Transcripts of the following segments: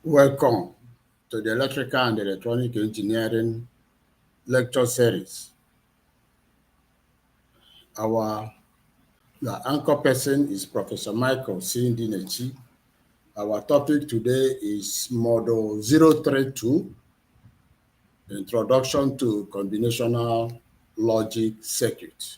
Welcome to the Electrical and Electronic Engineering lecture series. Our the anchor person is Professor Michael C. Ndinechi. Our topic today is Model 032, Introduction to Combinational Logic Circuit.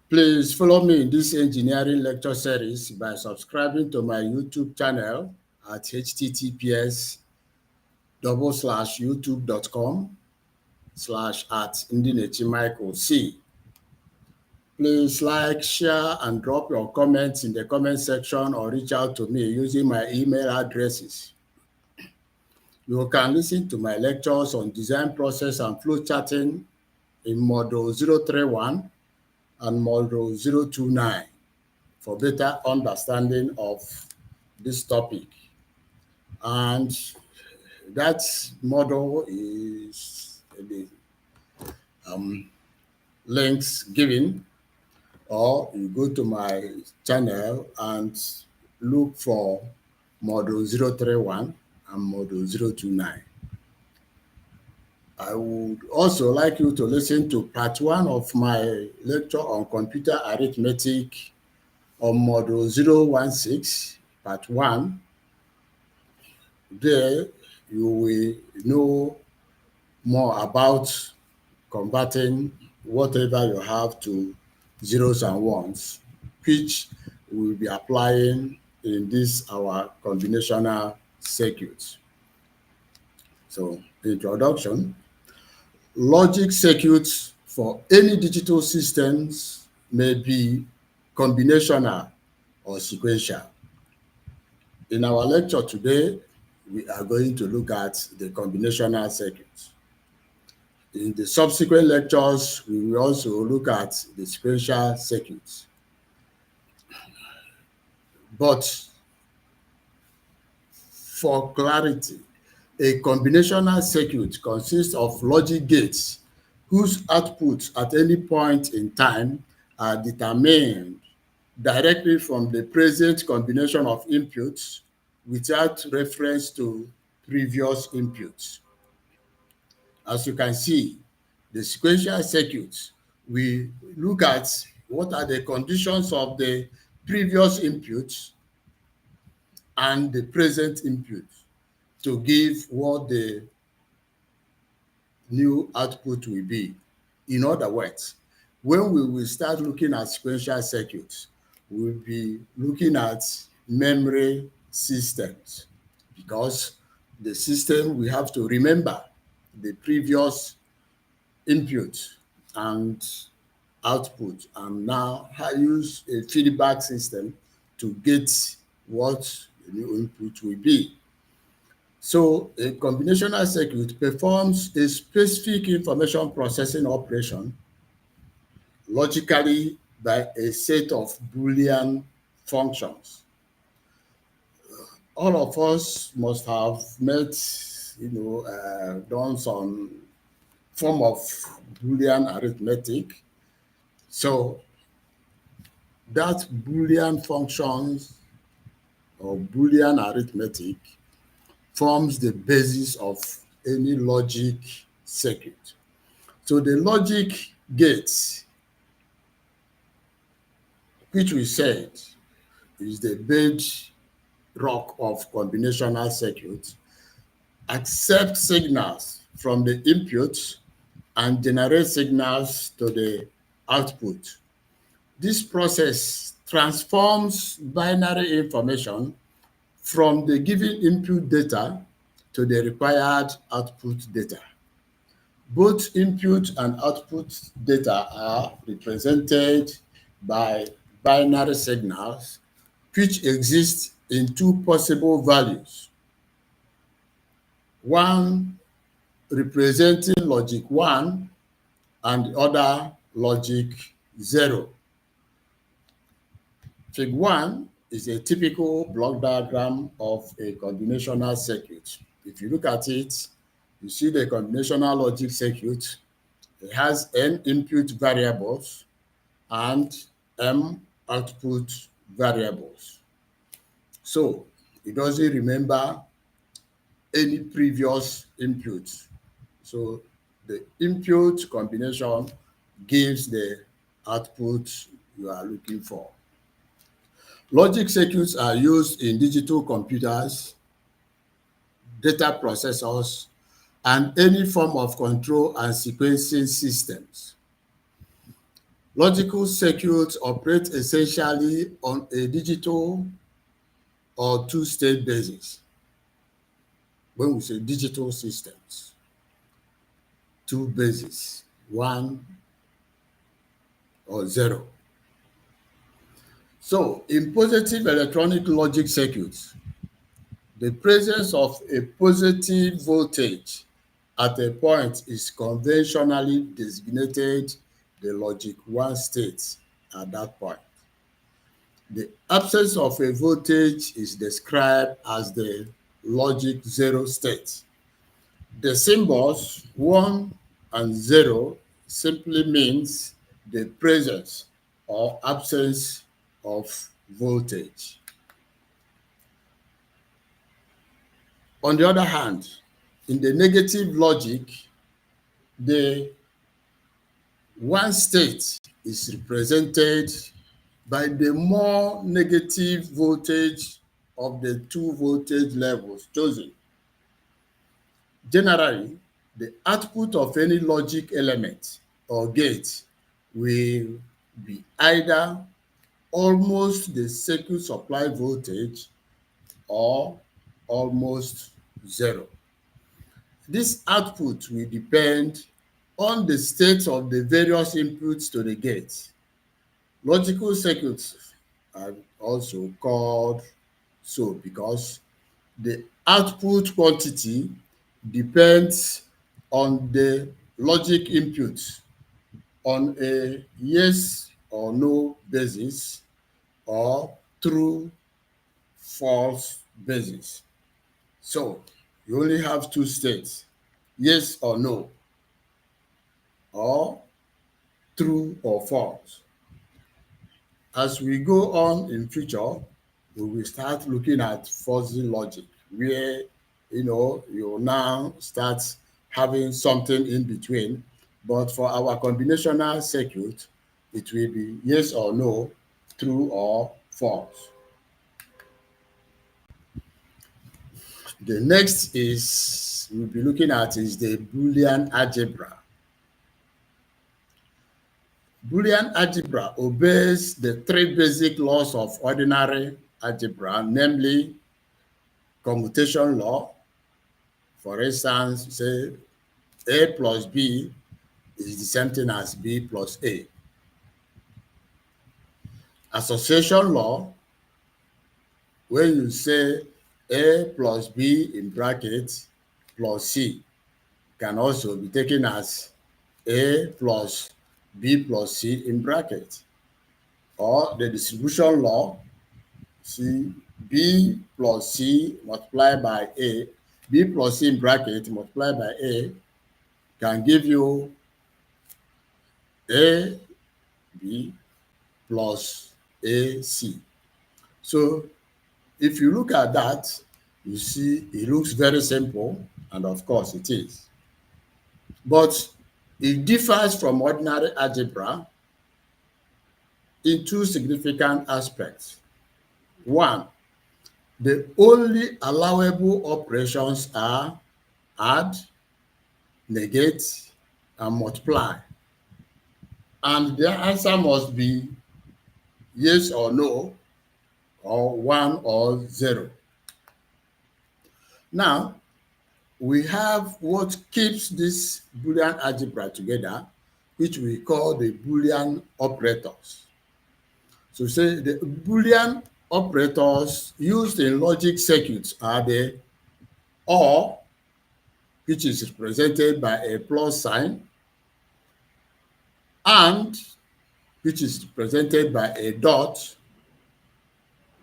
Please follow me in this engineering lecture series by subscribing to my YouTube channel at https://youtube.com/at Ndinechi C. Please like, share, and drop your comments in the comment section or reach out to me using my email addresses. You can listen to my lectures on design process and flow charting in Module 031 and Module 029 for better understanding of this topic. And that model is the links given, or you go to my channel and look for Module 031 and Module 029. I would also like you to listen to part 1 of my lecture on computer arithmetic on Module 016, part 1. There you will know more about converting whatever you have to zeros and ones, which we will be applying in this our combinational circuit. So, introduction. Logic circuits for any digital systems may be combinational or sequential. In our lecture today, we are going to look at the combinational circuits. In the subsequent lectures, we will also look at the sequential circuits. But for clarity, a combinational circuit consists of logic gates whose outputs at any point in time are determined directly from the present combination of inputs without reference to previous inputs. As you can see, the sequential circuits, we look at what are the conditions of the previous inputs and the present input to give what the new output will be. In other words, when we will start looking at sequential circuits, we'll be looking at memory systems, because the system, we have to remember the previous input and output, and now I use a feedback system to get what the new input will be. So a combinational circuit performs a specific information processing operation logically by a set of Boolean functions. All of us must have met, done some form of Boolean arithmetic. So that Boolean functions or Boolean arithmetic forms the basis of any logic circuit. So the logic gates, which we said is the bedrock of combinational circuits, accept signals from the input and generate signals to the output. This process transforms binary information from the given input data to the required output data. Both input and output data are represented by binary signals which exist in two possible values. One representing logic 1 and the other logic 0. Fig 1 is a typical block diagram of a combinational circuit. If you look at it, you see the combinational logic circuit. It has n input variables and m output variables. So it doesn't remember any previous input. So the input combination gives the output you are looking for. Logic circuits are used in digital computers, data processors, and any form of control and sequencing systems. Logical circuits operate essentially on a digital or two-state basis. When we say digital systems, two bases, 1 or 0. So in positive electronic logic circuits, the presence of a positive voltage at a point is conventionally designated the logic 1 state at that point. The absence of a voltage is described as the logic 0 state. The symbols 1 and 0 simply means the presence or absence of voltage. On the other hand, in the negative logic, the 1 state is represented by the more negative voltage of the two voltage levels chosen. Generally, the output of any logic element or gate will be either almost the circuit supply voltage or almost 0. This output will depend on the state of the various inputs to the gate. Logical circuits are also called so because the output quantity depends on the logic input on a yes or no basis or true false basis. So you only have two states, yes or no, or true or false. As we go on in future, we will start looking at fuzzy logic, where you now start having something in between. But for our combinational circuit, it will be yes or no, true or false. The next is we'll be looking at is the Boolean algebra. Boolean algebra obeys the three basic laws of ordinary algebra, namely commutation law. For instance, say A plus B is the same thing as B plus A. Association law, when you say A plus B in brackets plus C, can also be taken as A plus B plus C in brackets. Or the distribution law, see B plus C multiplied by A, B plus C in bracket multiplied by A can give you A, B plus A, C. So if you look at that, you see it looks very simple, and of course it is. But it differs from ordinary algebra in two significant aspects. One, the only allowable operations are add, negate, and multiply. And the answer must be yes or no, or 1 or 0. Now, we have what keeps this Boolean algebra together, which we call the Boolean operators. So say the Boolean operators used in logic circuits are the OR, which is represented by a plus sign, AND, which is represented by a dot,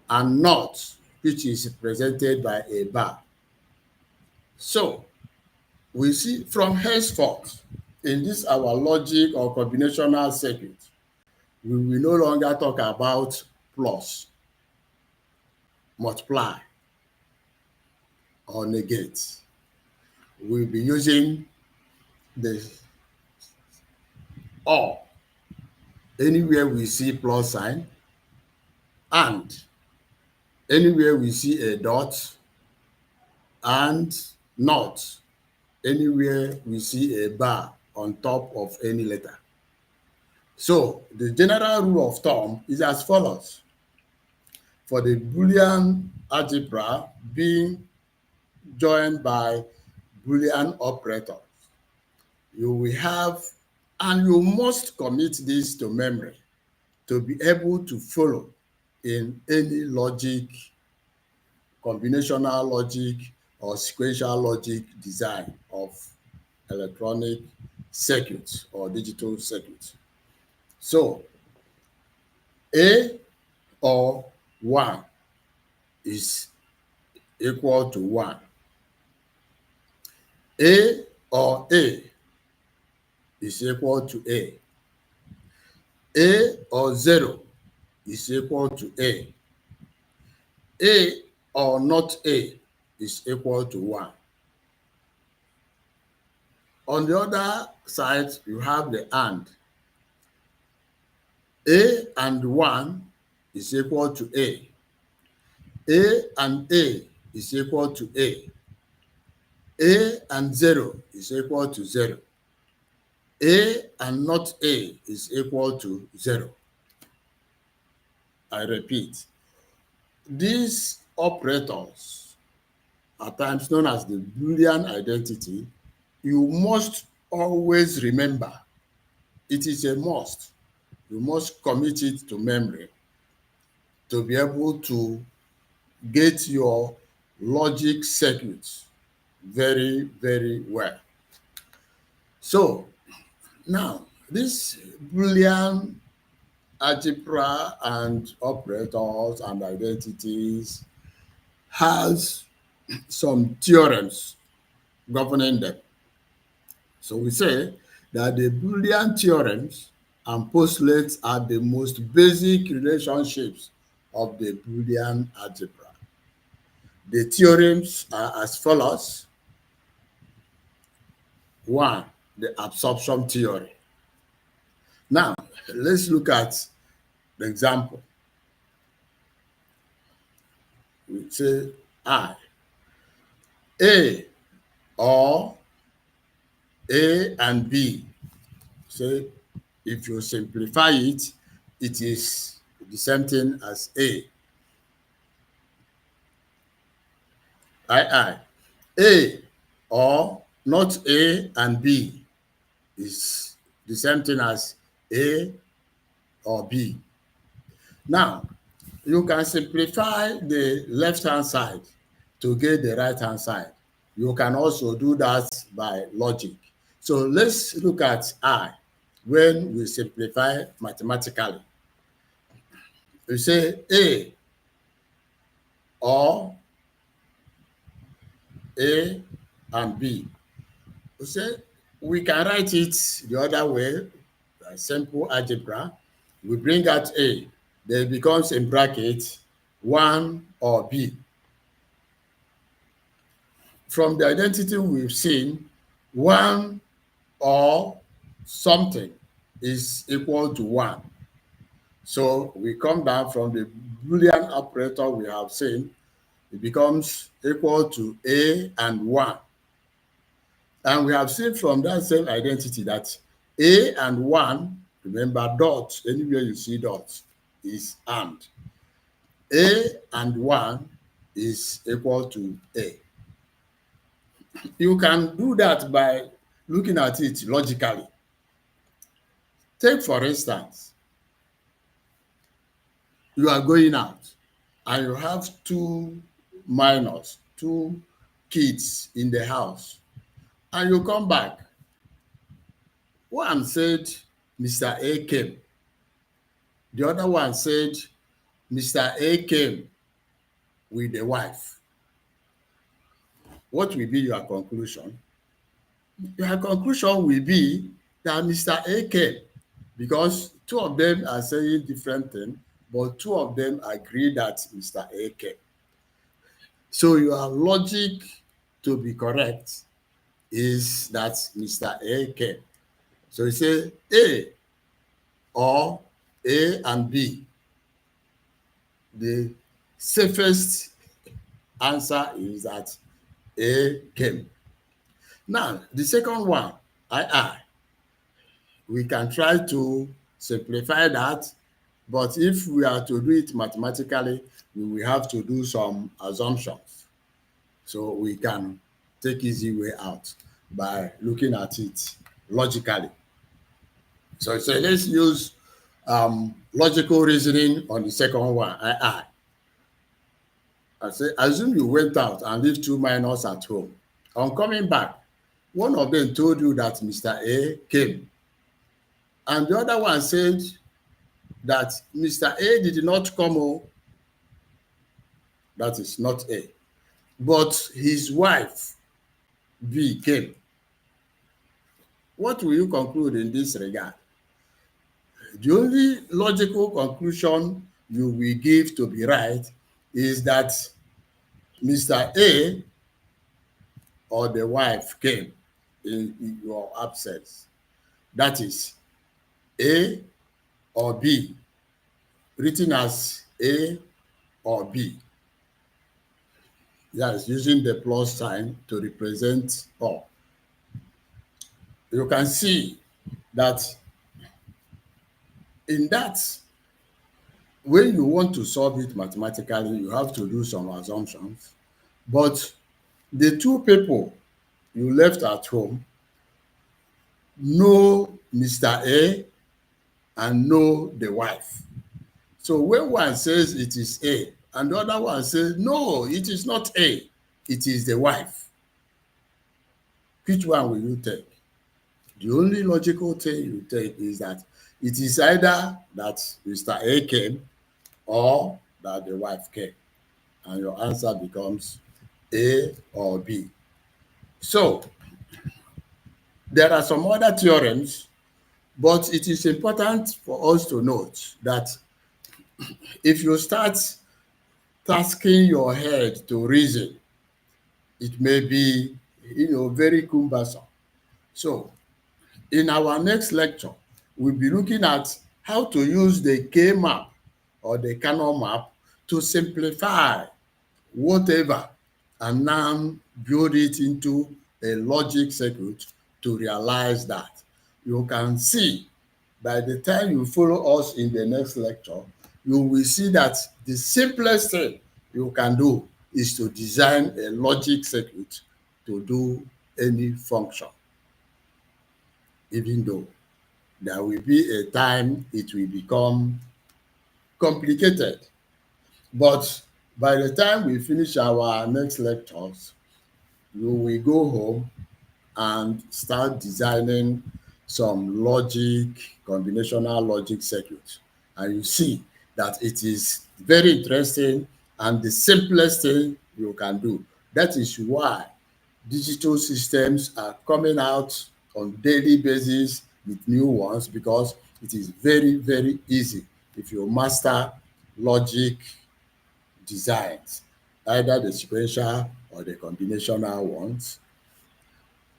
and NOT, which is represented by a bar. So we see from henceforth in this our logic or combinational circuit, we will no longer talk about plus, multiply, or negate. We'll be using the or. Anywhere we see plus sign, and anywhere we see a dot, and not anywhere we see a bar on top of any letter. So the general rule of thumb is as follows. For the Boolean algebra being joined by Boolean operators, you will have, and you must commit this to memory to be able to follow in any logic, combinational logic or sequential logic design of electronic circuits or digital circuits. So A or 1 is equal to 1. A or A is equal to A. A or 0 is equal to A. A or not A is equal to 1. On the other side, you have the AND. A and 1 is equal to A. A and A is equal to A. A and 0 is equal to 0. A and not A is equal to 0. I repeat, these operators, at times known as the Boolean identity, you must always remember. It is a must. You must commit it to memory to be able to get your logic circuits very, very well. So now, this Boolean algebra and operators and identities has some theorems governing them. So we say that the Boolean theorems and postulates are the most basic relationships of the Boolean algebra. The theorems are as follows. 1, the absorption theory. Now, let's look at the example. We say I. A or A and B. So if you simplify it, it is the same thing as A. A or not A and B is the same thing as A or B. Now, you can simplify the left-hand side to get the right-hand side. You can also do that by logic. So let's look at I when we simplify mathematically. We say A or A and B. We say we can write it the other way, simple algebra. We bring out A, then it becomes in bracket 1 or B. From the identity we've seen, 1 or something is equal to 1. So we come down from the Boolean operator we have seen, it becomes equal to A and 1. And we have seen from that same identity that A and 1, remember dot, anywhere you see dot, is AND. A and 1 is equal to A. You can do that by looking at it logically. Take, for instance, you are going out and you have 2 minors, 2 kids in the house, and you come back. One said Mr. A came. The other one said Mr. A came with a wife. What will be your conclusion? Your conclusion will be that Mr. A came, because 2 of them are saying different things, but 2 of them agree that Mr. A came. So your logic to be correct is that Mr. A came. So you say A or A and B. The safest answer is that A came. Now, the second one, I. We can try to simplify that, but if we are to do it mathematically, we will have to do some assumptions. So we can take easy way out by looking at it logically. So let's use logical reasoning on the second one, I say, assume you went out and leave two minors at home. On coming back, one of them told you that Mr. A came, and the other one said that Mr. A did not come home. That is not A. But his wife, B, came. What will you conclude in this regard? The only logical conclusion you will give to be right is that Mr. A or the wife came in your absence. That is A or B, written as A or B. Yes, using the plus sign to represent or. You can see that in that, when you want to solve it mathematically, you have to do some assumptions. But the two people you left at home know Mr. A and know the wife. So when one says it is A and the other one says, no, it is not A, it is the wife, which one will you take? The only logical thing you take is that it is either that Mr. A came or that the wife came. And your answer becomes A or B. So there are some other theorems, but it is important for us to note that if you start tasking your head to reason, it may be, very cumbersome. So in our next lecture, we'll be looking at how to use the K map or the Cannon map to simplify whatever and now build it into a logic circuit to realize that. You can see by the time you follow us in the next lecture, you will see that the simplest thing you can do is to design a logic circuit to do any function, even though there will be a time it will become complicated. But by the time we finish our next lectures, you will go home and start designing some logic, combinational logic circuits. And you see that it is very interesting and the simplest thing you can do. That is why digital systems are coming out on daily basis with new ones, because it is very, very easy if you master logic designs, either the sequential or the combinational ones.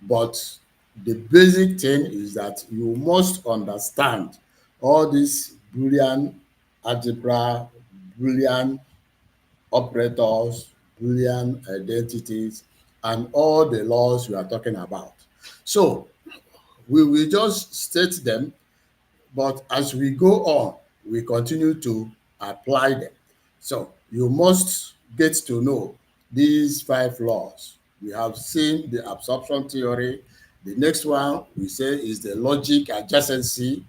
But the basic thing is that you must understand all these Boolean algebra, Boolean operators, Boolean identities, and all the laws we are talking about. So we will just state them, but as we go on, we continue to apply them. So you must get to know these 5 laws. We have seen the absorption theory. The next one we say is the logic adjacency.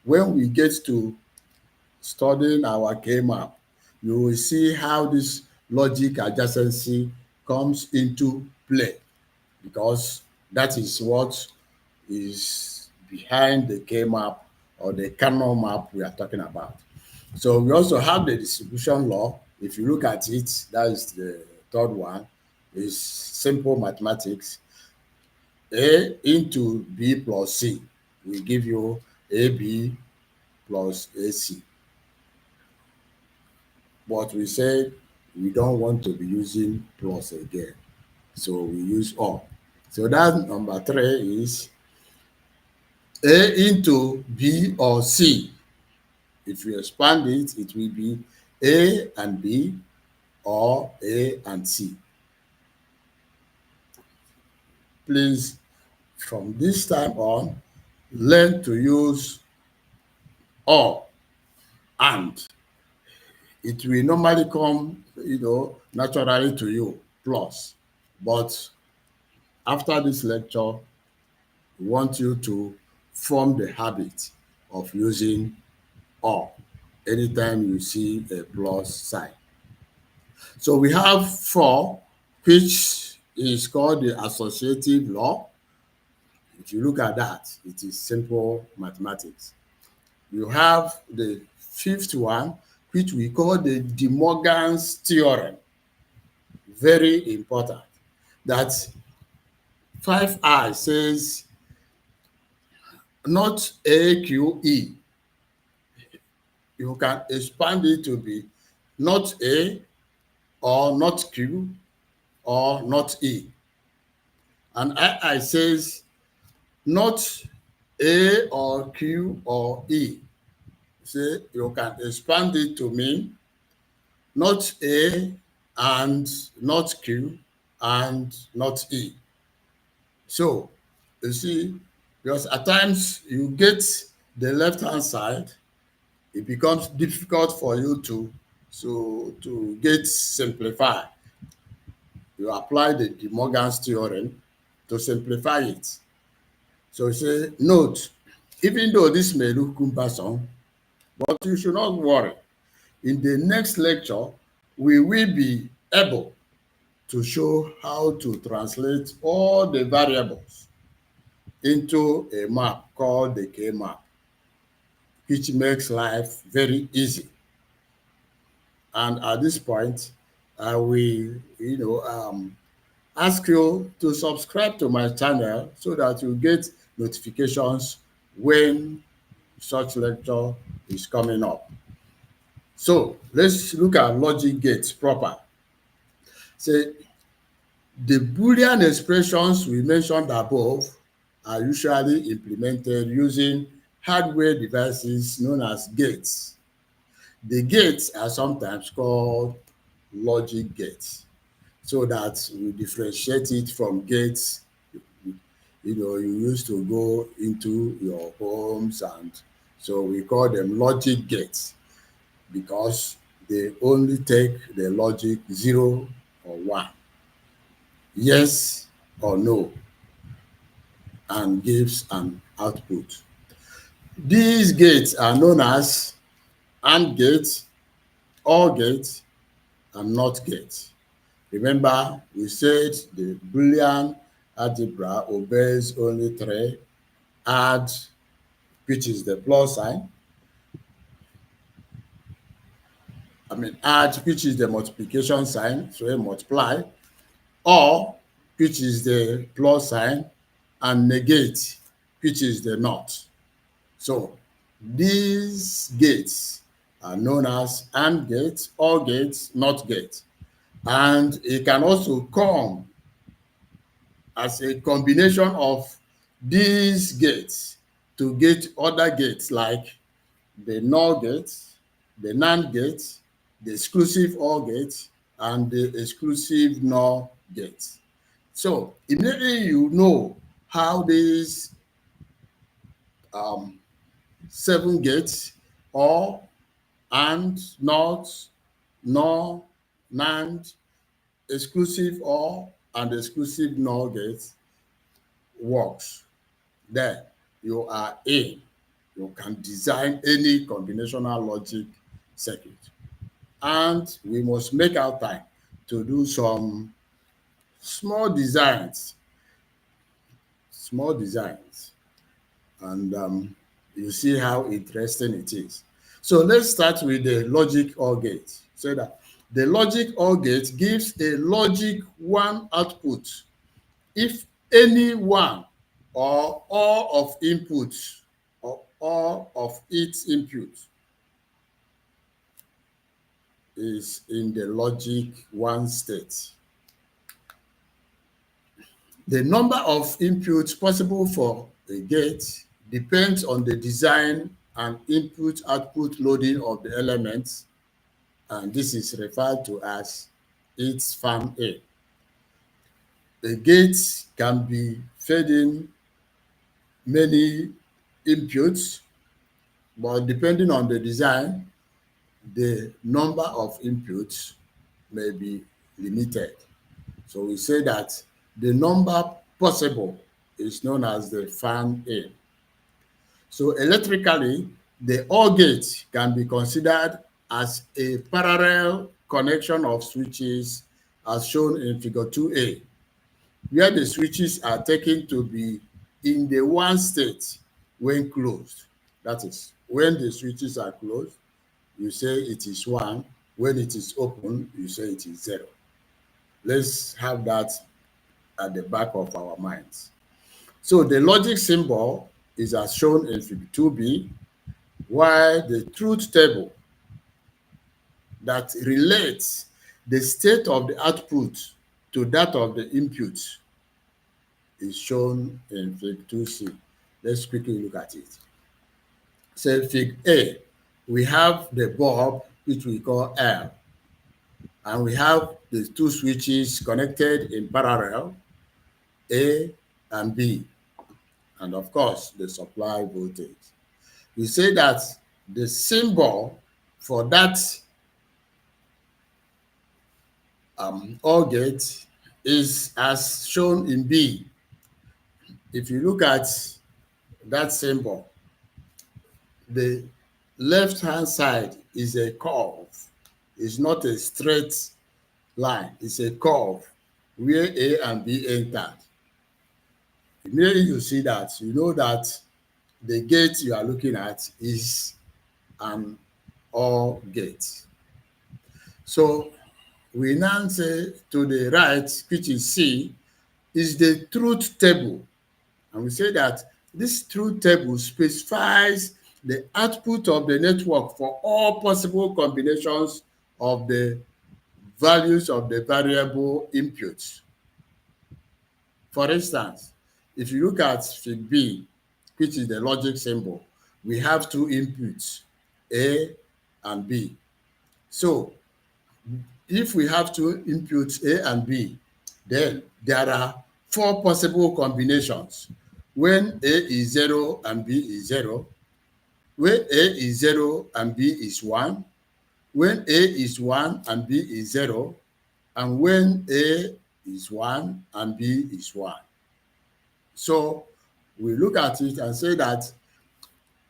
When we get to studying our K-map, you will see how this logic adjacency comes into play, because that is what is behind the K-map or the Cannon map we are talking about. So we also have the distribution law. If you look at it, that is the third one, is simple mathematics. A into B plus C will give you AB plus AC. But we say we don't want to be using plus again. So we use or. So that number 3 is A into B or C. If you expand it, it will be A and B or A and C. Please, from this time on, learn to use or and. It will normally come, naturally to you, plus. But after this lecture, we want you to form the habit of using or anytime you see a plus sign. So we have 4, which is called the associative law. If you look at that, it is simple mathematics. You have the 5th one, which we call the De Morgan's theorem. Very important. That 5I says not AQE. You can expand it to be not A or not Q or not E. And I says not A or Q or E. Say you can expand it to mean not A and not Q and not E. So you see, because at times you get the left-hand side, it becomes difficult for you to get simplify. You apply the De Morgan's theorem to simplify it. So you say, note, even though this may look cumbersome, but you should not worry. In the next lecture, we will be able to show how to translate all the variables into a map called the K-map, which makes life very easy. And at this point, I will, ask you to subscribe to my channel so that you get notifications when such lecture is coming up. So let's look at logic gates proper. Say the Boolean expressions we mentioned above are usually implemented using hardware devices known as gates. The gates are sometimes called logic gates, so that we differentiate it from gates you used to go into your homes, and so we call them logic gates because they only take the logic 0 or 1, yes or no, and gives an output. These gates are known as AND gate, OR gate, and NOT gate. Remember, we said the Boolean algebra obeys only 3: add, which is the plus sign. Add, which is the multiplication sign, so multiply, or, which is the plus sign, and negate, which is the not. So these gates are known as AND gates, OR gates, NOT gates. And it can also come as a combination of these gates to get other gates like the NOR gate, the NAND gate, the exclusive OR gate, and the exclusive NOR gate. So immediately you know how these 7 gates, OR, AND, NOT, NOR, NAND, exclusive OR, and exclusive NOR gates works. Then you are in. You can design any combinational logic circuit. And we must make our time to do some small designs, and you see how interesting it is. So let's start with the logic OR gate. So that the logic OR gate gives a logic 1 output if any one or all of inputs or all of its inputs is in the logic 1 state. The number of inputs possible for a gate depends on the design and input-output loading of the elements, and this is referred to as its fan in. A gate can be fed in many inputs, but depending on the design, the number of inputs may be limited. So we say that the number possible is known as the fan in. So electrically, the OR gate can be considered as a parallel connection of switches as shown in figure 2a, where the switches are taken to be in the 1 state when closed. That is, when the switches are closed, you say it is 1. When it is open, you say it is 0. Let's have that at the back of our minds. So the logic symbol is as shown in figure 2b, while the truth table that relates the state of the output to that of the input is shown in figure 2c. Let's quickly look at it. So figure A, we have the bulb, which we call L, and we have the 2 switches connected in parallel, A and B, and of course, the supply voltage. We say that the symbol for that OR gate is as shown in B. If you look at that symbol, the left-hand side is a curve. It's not a straight line. It's a curve where A and B entered. Immediately you see that, you know that the gate you are looking at is an OR gate. So we now say to the right, which is C, is the truth table. And we say that this truth table specifies the output of the network for all possible combinations of the values of the variable inputs. For instance, if you look at fig B, which is the logic symbol, we have 2 inputs, A and B. So if we have 2 inputs, A and B, then there are 4 possible combinations. When A is 0 and B is 0, when A is 0 and B is 1, when A is 1 and B is 0, and when A is 1 and B is 1. So we look at it and say that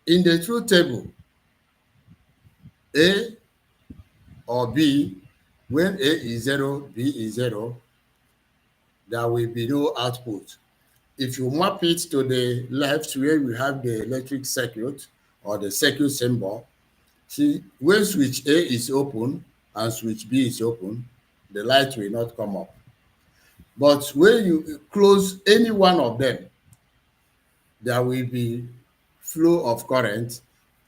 in the truth table, A or B, when A is 0, B is 0, there will be no output. If you map it to the left where we have the electric circuit or the circuit symbol, see, when switch A is open and switch B is open, the light will not come up. But when you close any one of them, there will be flow of current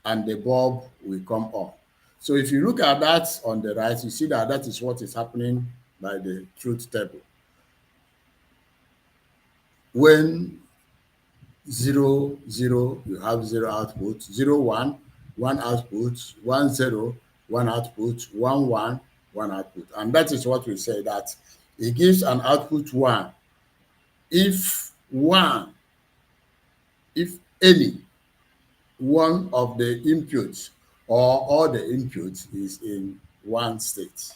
and the bulb will come on. So if you look at that on the right, you see that that is what is happening by the truth table. When 0, 0, you have 0 output, 0, 1, 1 output, 1, 0, 1 output, 1, 1, 1 output. And that is what we say, that it gives an output 1 if any one of the inputs or all the inputs is in 1 state.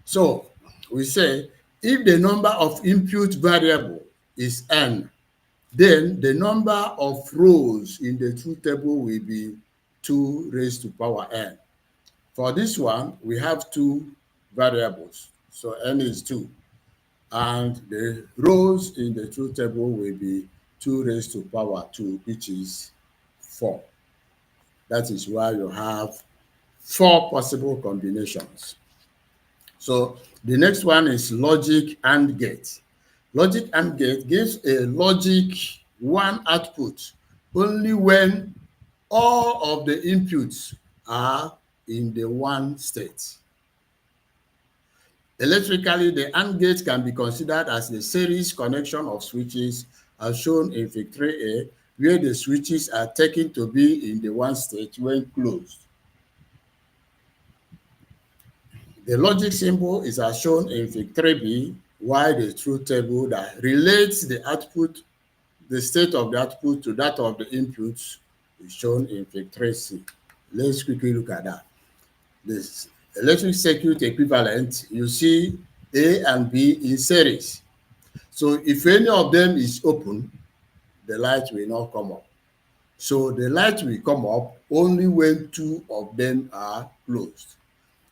So we say if the number of input variable is n, then the number of rows in the truth table will be 2 raised to power n. For this one, we have 2 variables, so n is 2. And the rows in the truth table will be 2 raised to power 2, which is 4. That is why you have 4 possible combinations. So the next one is logic AND gate. Logic AND gate gives a logic 1 output only when all of the inputs are in the one state. Electrically, the AND gate can be considered as a series connection of switches as shown in Fig 3a, where the switches are taken to be in the one state when closed. The logic symbol is as shown in Fig 3b, while the truth table that relates the output, the state of the output to that of the inputs is shown in Fig 3c. Let's quickly look at that. This electric circuit equivalent, you see A and B in series. So if any of them is open, the light will not come up. So the light will come up only when two of them are closed.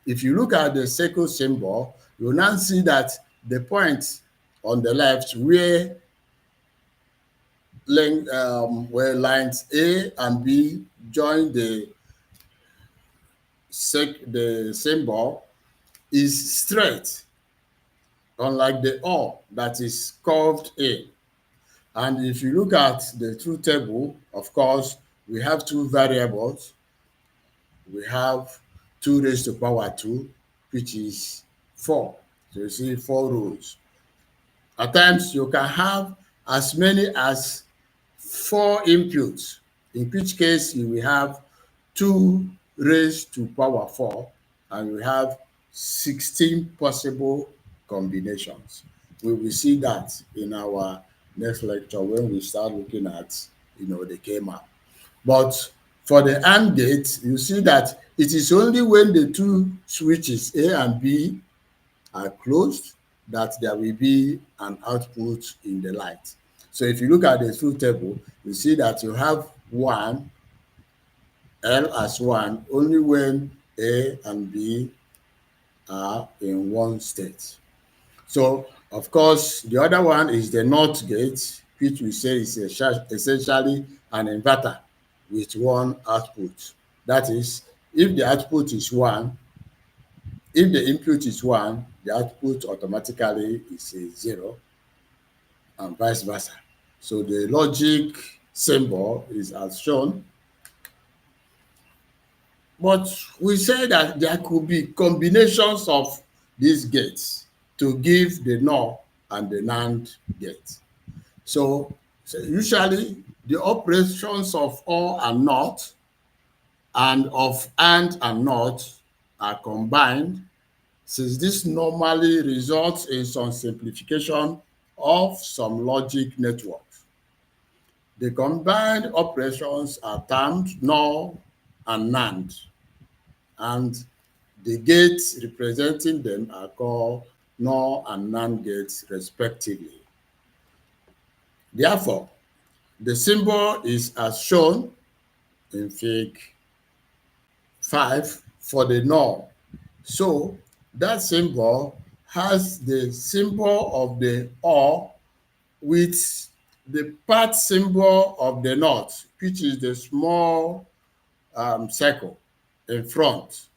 If you look at the circle symbol, you will now see that the point on the left where lines A and B join the symbol is straight, unlike the O that is curved in. And if you look at the truth table, of course, we have two variables. We have 2 raised to power 2, which is 4. So you see 4 rows. At times, you can have as many as 4 inputs, in which case you will have 2 raised to power 4, and we have 16 possible combinations. We will see that in our next lecture when we start looking at, the K-map. But for the AND gate, you see that it is only when the two switches A and B are closed that there will be an output in the light. So if you look at the truth table, you see that you have 1, L as 1, only when A and B are in one state. So, of course, the other one is the NOT gate, which we say is essentially an inverter with one output. That is, if the output is 1, if the input is 1, the output automatically is a 0, and vice versa. So the logic symbol is as shown. But we say that there could be combinations of these gates to give the NOR and the NAND gate. So usually the operations of OR and NOT and of AND and NOT are combined, since this normally results in some simplification of some logic networks. The combined operations are termed NOR and NAND, and the gates representing them are called NOR and NAND gates respectively. Therefore, the symbol is as shown in Fig 5 for the NOR. So that symbol has the symbol of the OR with the part symbol of the NOT, which is the small circle in front.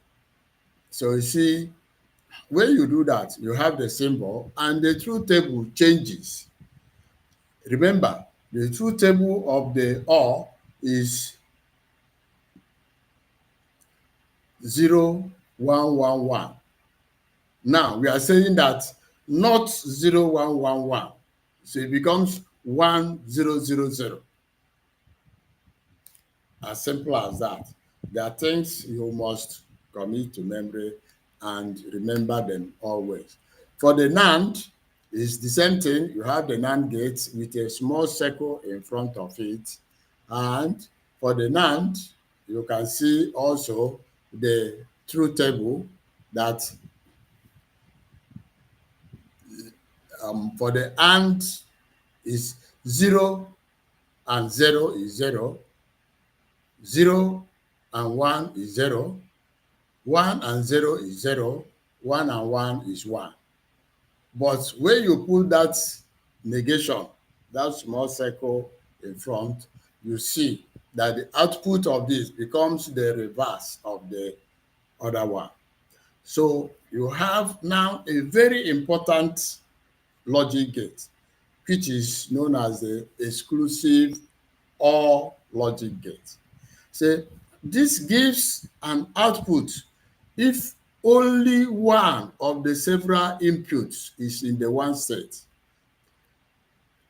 So you see, when you do that, you have the symbol and the truth table changes. Remember, the truth table of the OR is 0, 1, 1, 1. Now, we are saying that not 0, 1, 1, 1. So it becomes 1, 0, 0, 0. As simple as that. There are things you must commit to memory and remember them always. For the NAND, it's the same thing. You have the NAND gate with a small circle in front of it. And for the NAND, you can see also the truth table that for the AND is 0 and 0 is 0. 0 and 1 is 0. 1 and 0 is 0. 1 and 1 is 1. But when you put that negation, that small circle in front, you see that the output of this becomes the reverse of the other one. So you have now a very important logic gate, which is known as the exclusive OR logic gate. So this gives an output if only one of the several inputs is in the one state,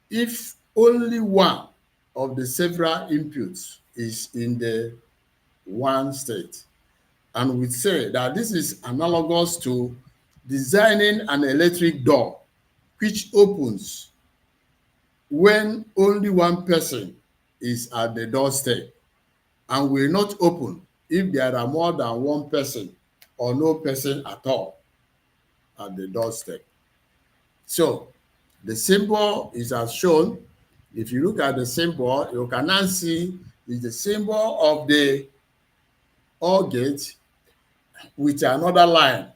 if only one of the several inputs is in the one state, and we say that this is analogous to designing an electric door which opens when only one person is at the doorstep and will not open if there are more than one person or no person at all at the doorstep. So the symbol is as shown. If you look at the symbol, you can now see is the symbol of the OR gate with another line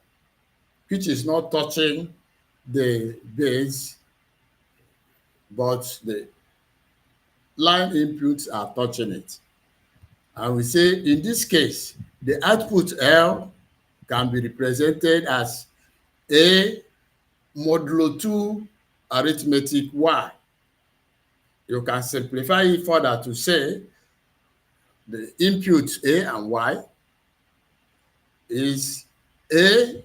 which is not touching the base, but the line inputs are touching it. And we say in this case, the output L can be represented as A modulo 2 arithmetic Y. You can simplify it further to say the inputs A and Y is A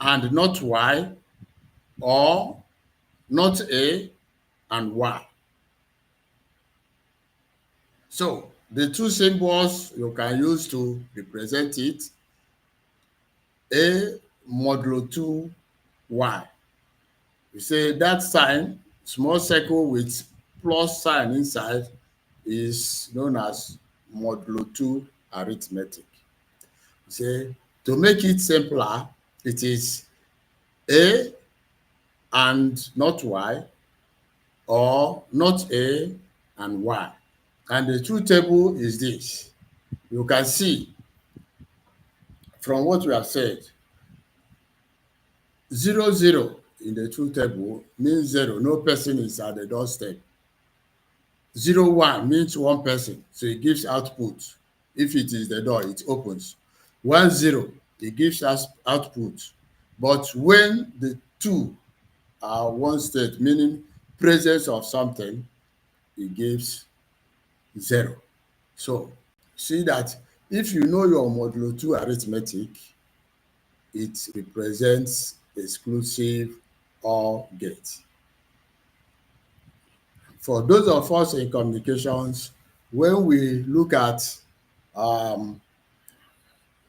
and not Y, or not A and Y. So the two symbols you can use to represent it, A modulo 2 Y. We say that sign, small circle with plus sign inside, is known as modulo 2 arithmetic. We say to make it simpler, it is A and not Y, or not A and Y. And the truth table is this. You can see from what we have said, 0, 0 in the truth table means 0, no person is at the doorstep. 0, 1 means one person, so it gives output. If it is the door, it opens. 1, 0, it gives us output. But when the two are one state, meaning presence of something, it gives 0. So see that if you know your modulo 2 arithmetic, it represents exclusive OR gate. For those of us in communications, when we look at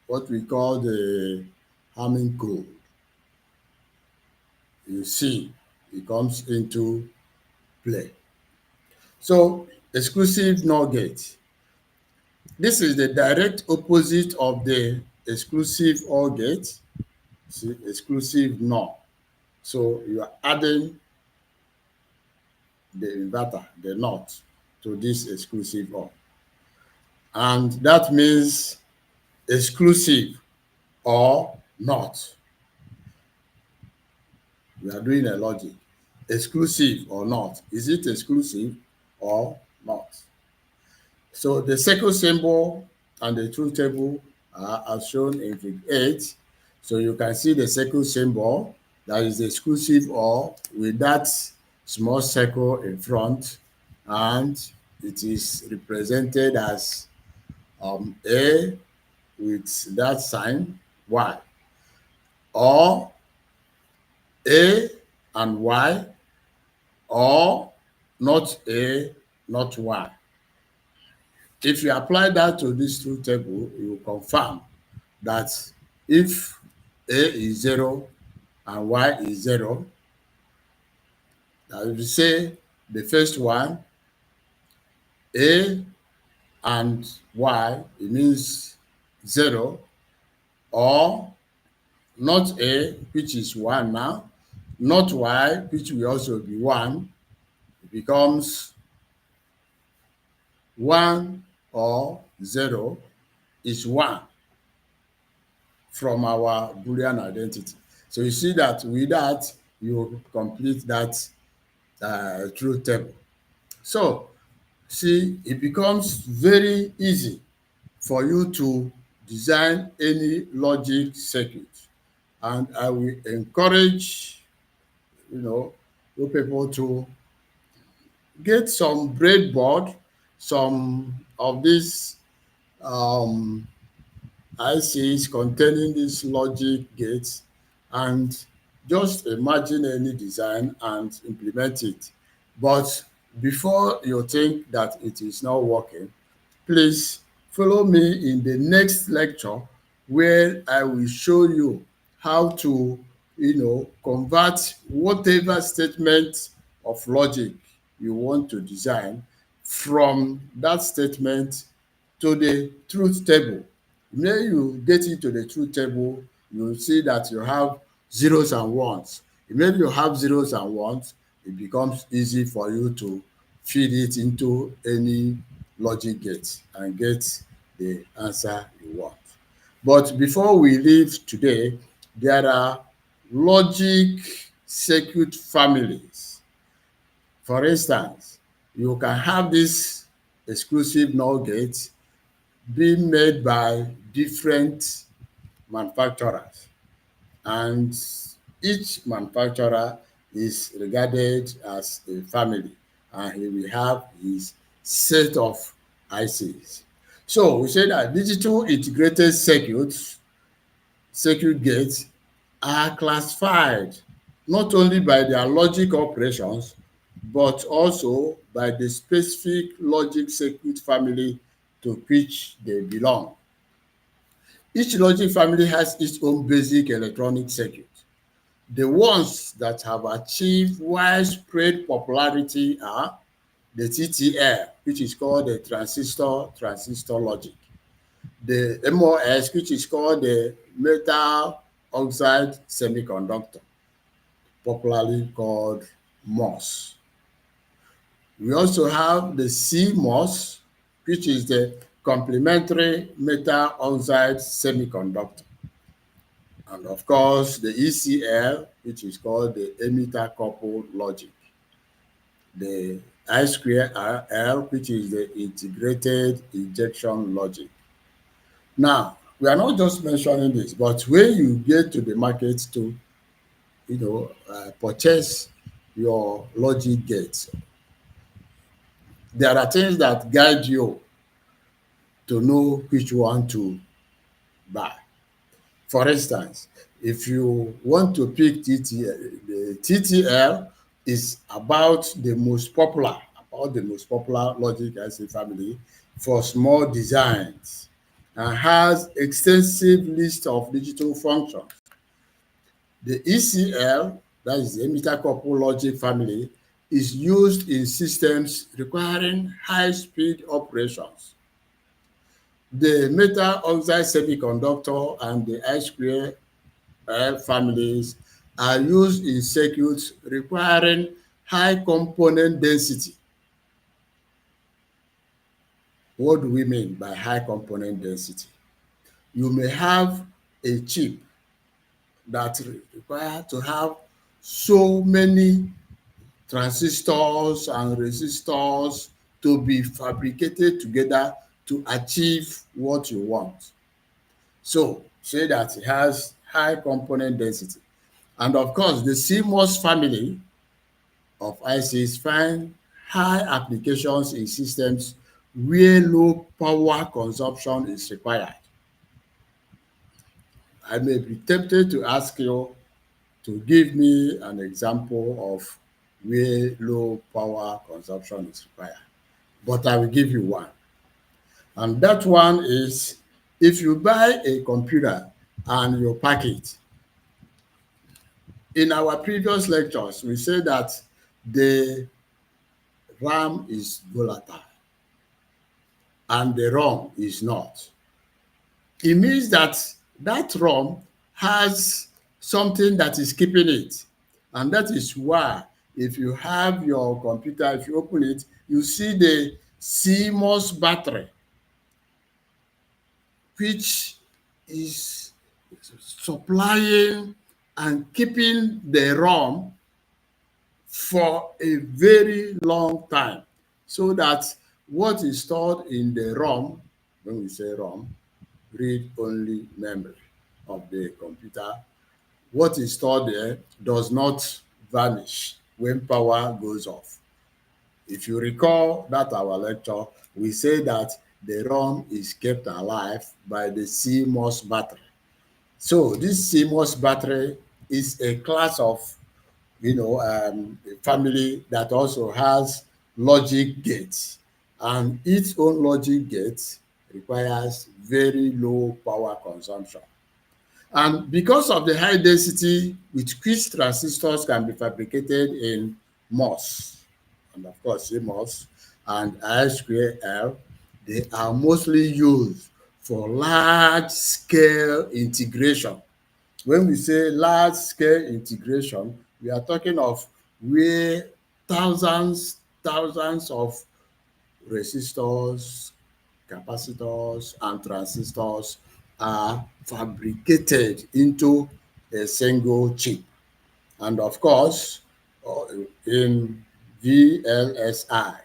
what we call the Hamming code, you see it comes into play. So exclusive NOR gate. This is the direct opposite of the exclusive OR gate. See, exclusive NOR. So you are adding the inverter, the NOT, to this exclusive OR. And that means exclusive or not. We are doing a logic. Exclusive or not. Is it exclusive or not? So the circle symbol and the truth table are as shown in figure 8. So you can see the circle symbol that is exclusive OR with that small circle in front, and it is represented as A with that sign Y, or A and Y, or not A, not Y. If you apply that to this truth table, you will confirm that if A is 0 and Y is 0, that if you say the first one, A and Y, it means 0, or not A, which is 1 now, not Y, which will also be 1, it becomes 1 or 0 is 1 from our Boolean identity. So you see that with that, you complete that truth table. So see, it becomes very easy for you to design any logic circuit. And I will encourage, you people to get some breadboard, some of these ICs containing these logic gates, and just imagine any design and implement it. But before you think that it is not working, please follow me in the next lecture where I will show you how to, convert whatever statement of logic you want to design from that statement to the truth table. When you get into the truth table, you will see that you have zeros and ones. When you have zeros and ones, it becomes easy for you to feed it into any logic gate and get the answer you want. But before we leave today, there are logic circuit families. For instance, you can have this exclusive NOR gate being made by different manufacturers, and each manufacturer is regarded as a family, and he will have his set of ICs. So we say that digital integrated circuit gates are classified not only by their logic operations, but also by the specific logic circuit family to which they belong. Each logic family has its own basic electronic circuit. The ones that have achieved widespread popularity are the TTL, which is called the transistor logic, the MOS, which is called the metal oxide semiconductor, popularly called MOS. We also have the CMOS, which is the complementary metal oxide semiconductor. And of course, the ECL, which is called the emitter coupled logic. The I2L, which is the integrated injection logic. Now, we are not just mentioning this, but when you get to the market to, purchase your logic gates, there are things that guide you to know which one to buy. For instance, if you want to pick TTL, the TTL is about the most popular logic IC family for small designs and has extensive list of digital functions. The ECL, that is the emitter coupled logic family, is used in systems requiring high-speed operations. The metal oxide semiconductor and the I2L families are used in circuits requiring high component density. What do we mean by high component density? You may have a chip that requires to have so many transistors and resistors to be fabricated together to achieve what you want. So say that it has high component density. And of course, the CMOS family of ICs find high applications in systems where low power consumption is required. I may be tempted to ask you to give me an example of where low power consumption is required, but I will give you one. And that one is if you buy a computer and you pack it. In our previous lectures, we said that the RAM is volatile and the ROM is not. It means that that ROM has something that is keeping it. And that is why if you have your computer, if you open it, you see the CMOS battery, which is supplying and keeping the ROM for a very long time, so that what is stored in the ROM, when we say ROM, read-only memory of the computer, what is stored there does not vanish when power goes off. If you recall that our lecture, we say that the ROM is kept alive by the CMOS battery. So this CMOS battery is a class of, family that also has logic gates, and its own logic gate requires very low power consumption. And because of the high density with which transistors can be fabricated in MOS, and of course CMOS and I2L, they are mostly used for large scale integration. When we say large scale integration, we are talking of where thousands of resistors, capacitors, and transistors are fabricated into a single chip. And of course, uh, in VLSI,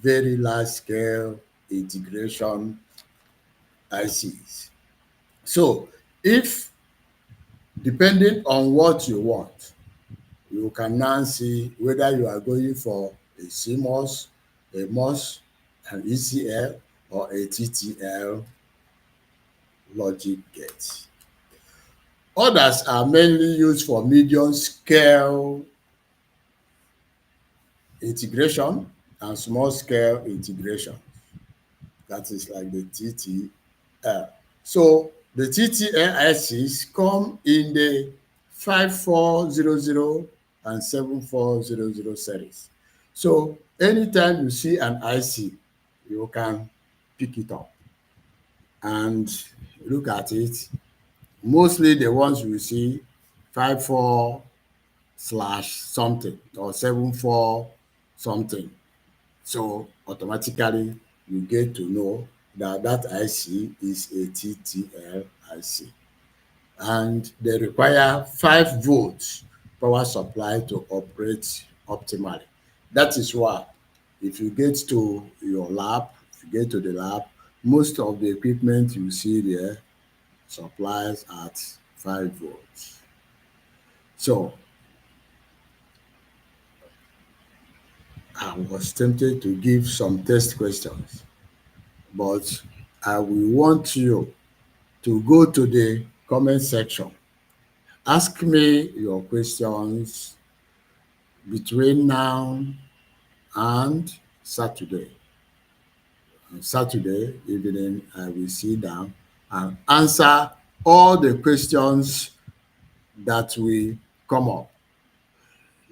very large scale integration ICs. So, if depending on what you want, you can now see whether you are going for a CMOS, a MOS, an ECL, or a TTL logic gate. Others are mainly used for medium scale integration and small scale integration. That is like the TTL. So the TTL ICs come in the 5400 and 7400 series. So anytime you see an IC, you can pick it up and look at it. Mostly the ones you see 54 slash something or 74 something. So automatically you get to know that that IC is a TTL IC. And they require 5 volts power supply to operate optimally. That is why if you get to your lab, if you get to the lab, most of the equipment you see there supplies at 5 volts. So I was tempted to give some test questions, but I will want you to go to the comment section. Ask me your questions between now and Saturday. On Saturday evening, I will sit down and answer all the questions that will come up.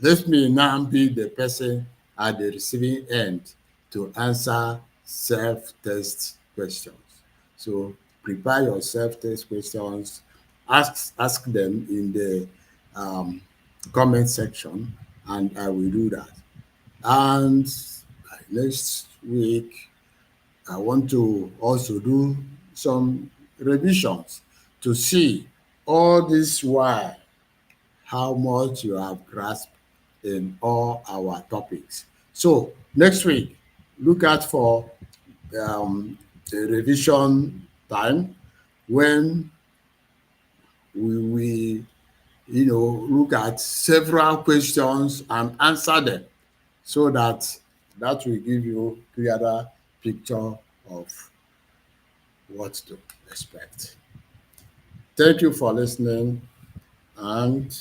Let me now be the person at the receiving end to answer self-test questions. So prepare your self-test questions, ask them in the comment section, and I will do that. And next week, I want to also do some revisions to see all this while how much you have grasped in all our topics. So next week, look out for a revision time when we will, look at several questions and answer them so that that will give you clearer picture of what to expect. Thank you for listening, and